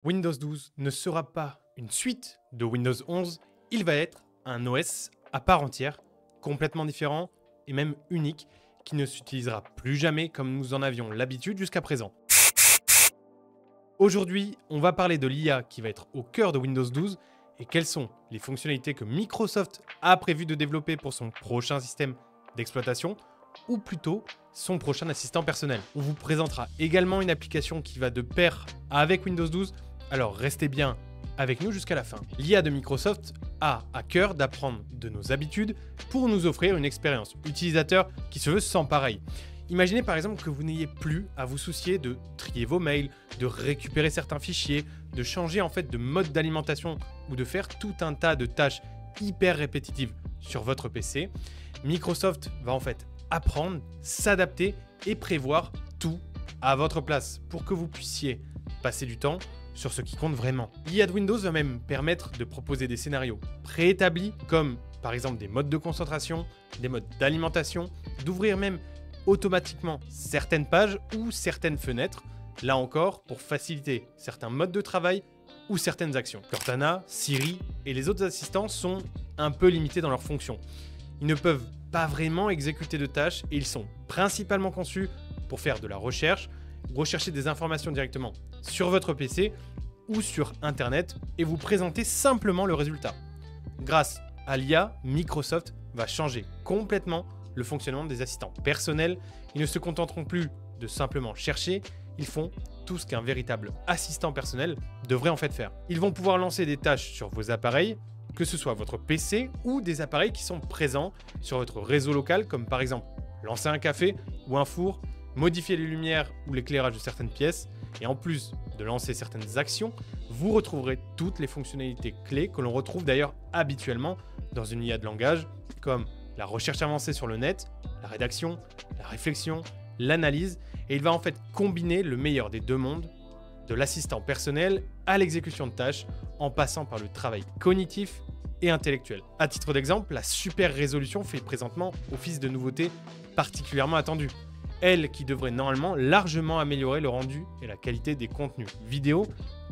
Windows 12 ne sera pas une suite de Windows 11, il va être un OS à part entière, complètement différent et même unique, qui ne s'utilisera plus jamais comme nous en avions l'habitude jusqu'à présent. Aujourd'hui, on va parler de l'IA qui va être au cœur de Windows 12 et quelles sont les fonctionnalités que Microsoft a prévu de développer pour son prochain système d'exploitation, ou plutôt son prochain assistant personnel. On vous présentera également une application qui va de pair avec Windows 12, alors restez bien avec nous jusqu'à la fin. L'IA de Microsoft a à cœur d'apprendre de nos habitudes pour nous offrir une expérience utilisateur qui se veut sans pareil. Imaginez par exemple que vous n'ayez plus à vous soucier de trier vos mails, de récupérer certains fichiers, de changer en fait de mode d'alimentation ou de faire tout un tas de tâches hyper répétitives sur votre PC. Microsoft va en fait apprendre, s'adapter et prévoir tout à votre place pour que vous puissiez passer du temps sur ce qui compte vraiment. L'IA de Windows va même permettre de proposer des scénarios préétablis comme par exemple des modes de concentration, des modes d'alimentation, d'ouvrir même automatiquement certaines pages ou certaines fenêtres, là encore pour faciliter certains modes de travail ou certaines actions. Cortana, Siri et les autres assistants sont un peu limités dans leurs fonctions. Ils ne peuvent pas vraiment exécuter de tâches et ils sont principalement conçus pour faire de la recherche, rechercher des informations directement sur votre PC ou sur Internet et vous présenter simplement le résultat. Grâce à l'IA, Microsoft va changer complètement le fonctionnement des assistants personnels. Ils ne se contenteront plus de simplement chercher, ils font tout ce qu'un véritable assistant personnel devrait en fait faire. Ils vont pouvoir lancer des tâches sur vos appareils, que ce soit votre PC ou des appareils qui sont présents sur votre réseau local, comme par exemple lancer un café ou un four, modifier les lumières ou l'éclairage de certaines pièces, et en plus de lancer certaines actions, vous retrouverez toutes les fonctionnalités clés que l'on retrouve d'ailleurs habituellement dans une IA de langage, comme la recherche avancée sur le net, la rédaction, la réflexion, l'analyse, et il va en fait combiner le meilleur des deux mondes, de l'assistant personnel à l'exécution de tâches, en passant par le travail cognitif et intellectuel. À titre d'exemple, la super résolution fait présentement office de nouveauté particulièrement attendue. Elle qui devrait normalement largement améliorer le rendu et la qualité des contenus vidéo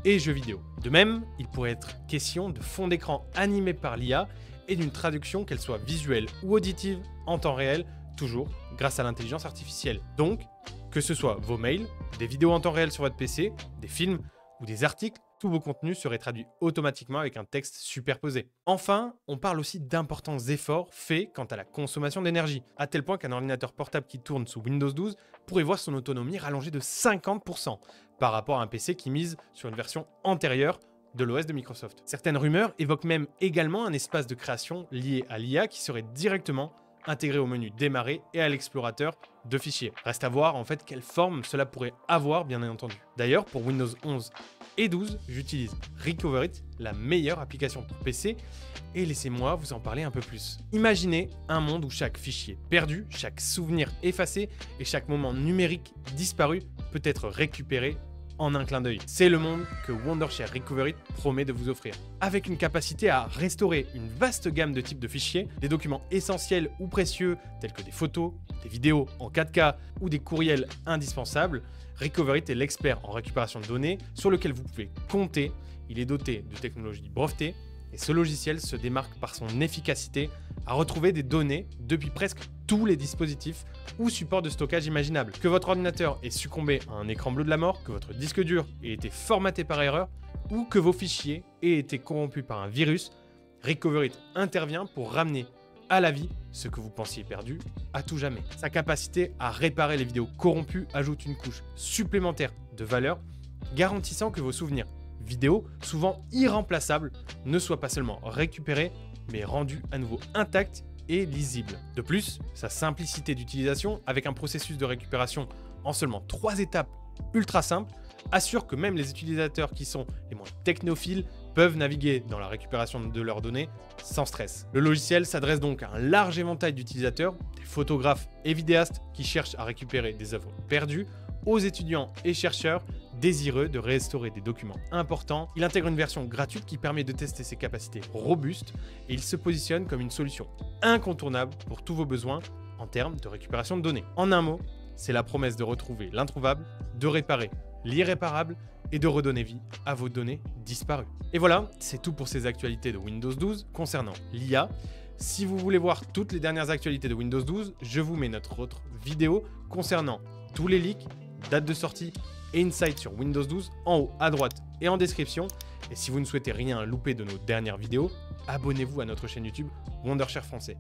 et jeux vidéo. De même, il pourrait être question de fond d'écran animé par l'IA et d'une traduction, qu'elle soit visuelle ou auditive, en temps réel, toujours grâce à l'intelligence artificielle. Donc, que ce soit vos mails, des vidéos en temps réel sur votre PC, des films ou des articles, tous vos contenus seraient traduits automatiquement avec un texte superposé. Enfin, on parle aussi d'importants efforts faits quant à la consommation d'énergie, à tel point qu'un ordinateur portable qui tourne sous Windows 12 pourrait voir son autonomie rallongée de 50% par rapport à un PC qui mise sur une version antérieure de l'OS de Microsoft. Certaines rumeurs évoquent même également un espace de création lié à l'IA qui serait directement intégré au menu démarrer et à l'explorateur de fichiers. Reste à voir en fait quelle forme cela pourrait avoir bien entendu. D'ailleurs, pour Windows 11 et 12, j'utilise Recoverit, la meilleure application pour PC, et laissez-moi vous en parler un peu plus. Imaginez un monde où chaque fichier perdu, chaque souvenir effacé et chaque moment numérique disparu peut être récupéré en un clin d'œil. C'est le monde que Wondershare Recoverit promet de vous offrir. Avec une capacité à restaurer une vaste gamme de types de fichiers, des documents essentiels ou précieux tels que des photos, des vidéos en 4K ou des courriels indispensables, Recoverit est l'expert en récupération de données sur lequel vous pouvez compter. Il est doté de technologies brevetées et ce logiciel se démarque par son efficacité à retrouver des données depuis presque tous les dispositifs ou supports de stockage imaginables. Que votre ordinateur ait succombé à un écran bleu de la mort, que votre disque dur ait été formaté par erreur ou que vos fichiers aient été corrompus par un virus, Recoverit intervient pour ramener à la vie ce que vous pensiez perdu à tout jamais. Sa capacité à réparer les vidéos corrompues ajoute une couche supplémentaire de valeur, garantissant que vos souvenirs vidéo, souvent irremplaçables, ne soient pas seulement récupérés, mais rendus à nouveau intacts et lisibles. De plus, sa simplicité d'utilisation, avec un processus de récupération en seulement 3 étapes ultra simples, assure que même les utilisateurs qui sont les moins technophiles peuvent naviguer dans la récupération de leurs données sans stress. Le logiciel s'adresse donc à un large éventail d'utilisateurs, des photographes et vidéastes qui cherchent à récupérer des œuvres perdues, aux étudiants et chercheurs désireux de restaurer des documents importants. Il intègre une version gratuite qui permet de tester ses capacités robustes et il se positionne comme une solution incontournable pour tous vos besoins en termes de récupération de données. En un mot, c'est la promesse de retrouver l'introuvable, de réparer l'irréparable et de redonner vie à vos données disparues. Et voilà, c'est tout pour ces actualités de Windows 12 concernant l'IA. Si vous voulez voir toutes les dernières actualités de Windows 12, je vous mets notre autre vidéo concernant tous les leaks, dates de sortie et insights sur Windows 12 en haut à droite et en description. Et si vous ne souhaitez rien louper de nos dernières vidéos, abonnez-vous à notre chaîne YouTube Wondershare Français.